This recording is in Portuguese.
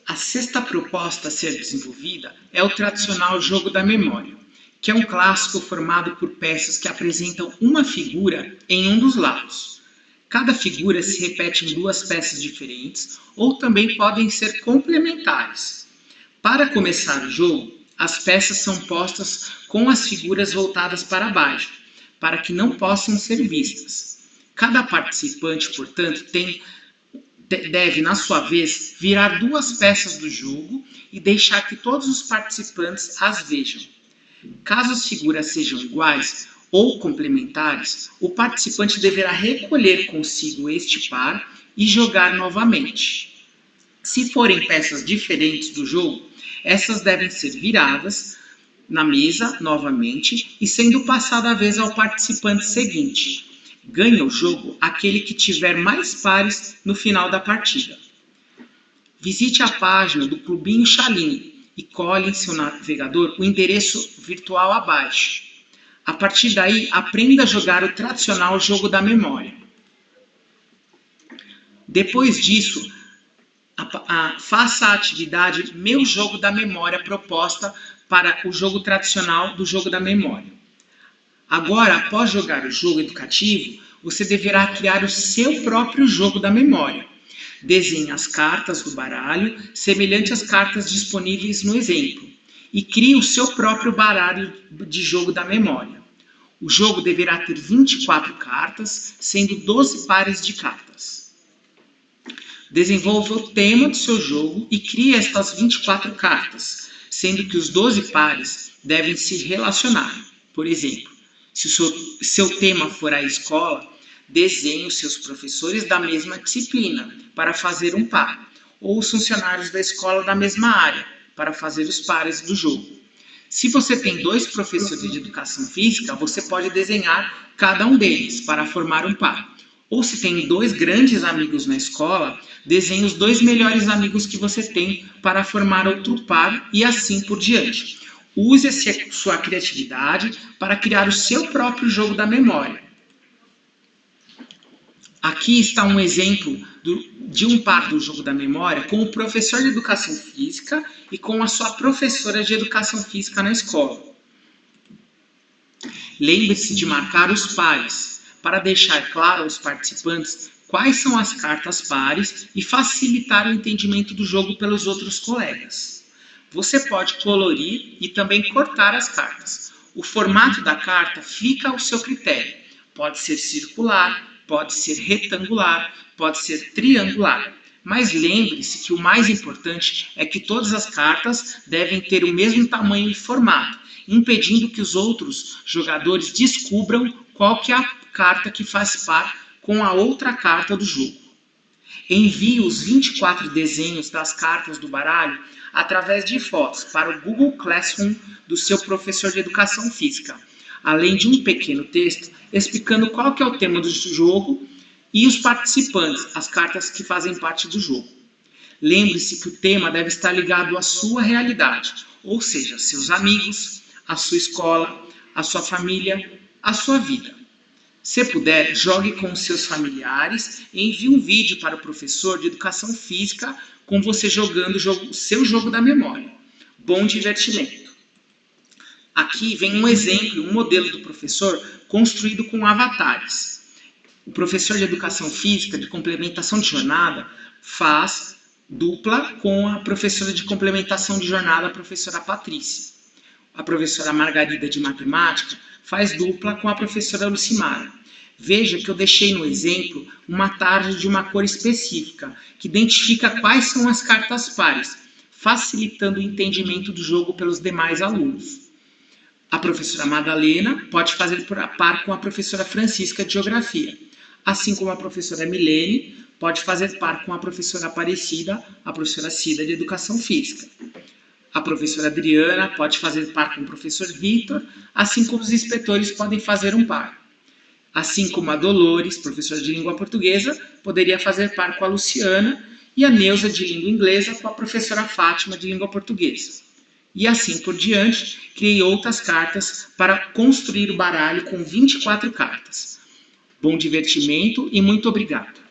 A sexta proposta a ser desenvolvida é o tradicional jogo da memória, que é um clássico formado por peças que apresentam uma figura em um dos lados. Cada figura se repete em duas peças diferentes ou também podem ser complementares. Para começar o jogo, as peças são postas com as figuras voltadas para baixo, para que não possam ser vistas. Cada participante, portanto, deve, na sua vez, virar duas peças do jogo e deixar que todos os participantes as vejam. Caso as figuras sejam iguais ou complementares, o participante deverá recolher consigo este par e jogar novamente. Se forem peças diferentes do jogo, essas devem ser viradas na mesa novamente e sendo passada a vez ao participante seguinte. Ganha o jogo aquele que tiver mais pares no final da partida. Visite a página do Clubinho Chalim e cole em seu navegador o endereço virtual abaixo. A partir daí, aprenda a jogar o tradicional jogo da memória. Depois disso, faça a atividade Meu Jogo da Memória proposta para o jogo tradicional do jogo da memória. Agora, após jogar o jogo educativo, você deverá criar o seu próprio jogo da memória. Desenhe as cartas do baralho, semelhante às cartas disponíveis no exemplo, e crie o seu próprio baralho de jogo da memória. O jogo deverá ter 24 cartas, sendo 12 pares de cartas. Desenvolva o tema do seu jogo e crie estas 24 cartas, sendo que os 12 pares devem se relacionar. Por exemplo, se o seu tema for a escola, desenhe os seus professores da mesma disciplina para fazer um par, ou os funcionários da escola da mesma área para fazer os pares do jogo. Se você tem 2 professores de educação física, você pode desenhar cada um deles para formar um par. Ou se tem 2 grandes amigos na escola, desenhe os 2 melhores amigos que você tem para formar outro par e assim por diante. Use a sua criatividade para criar o seu próprio jogo da memória. Aqui está um exemplo de um par do jogo da memória com o professor de educação física e com a sua professora de educação física na escola. Lembre-se de marcar os pares, para deixar claro aos participantes quais são as cartas pares e facilitar o entendimento do jogo pelos outros colegas. Você pode colorir e também cortar as cartas. O formato da carta fica ao seu critério. Pode ser circular, pode ser retangular, pode ser triangular. Mas lembre-se que o mais importante é que todas as cartas devem ter o mesmo tamanho e formato, impedindo que os outros jogadores descubram qual que é a carta que faz par com a outra carta do jogo. Envie os 24 desenhos das cartas do baralho através de fotos para o Google Classroom do seu professor de educação física, além de um pequeno texto explicando qual que é o tema do jogo e os participantes, as cartas que fazem parte do jogo. Lembre-se que o tema deve estar ligado à sua realidade, ou seja, seus amigos, a sua escola, a sua família, a sua vida. Se puder, jogue com os seus familiares e envie um vídeo para o professor de educação física com você jogando o seu jogo da memória. Bom divertimento! Aqui vem um exemplo, um modelo do professor construído com avatares. O professor de educação física de complementação de jornada faz dupla com a professora de complementação de jornada, a professora Patrícia. A professora Margarida de matemática faz dupla com a professora Lucimara. Veja que eu deixei no exemplo uma tarja de uma cor específica, que identifica quais são as cartas pares, facilitando o entendimento do jogo pelos demais alunos. A professora Madalena pode fazer par com a professora Francisca de Geografia, assim como a professora Milene pode fazer par com a professora Aparecida, a professora Cida de Educação Física. A professora Adriana pode fazer par com o professor Vitor, assim como os inspetores podem fazer um par. Assim como a Dolores, professora de língua portuguesa, poderia fazer par com a Luciana e a Neuza de língua inglesa com a professora Fátima de língua portuguesa. E assim por diante, criei outras cartas para construir o baralho com 24 cartas. Bom divertimento e muito obrigado!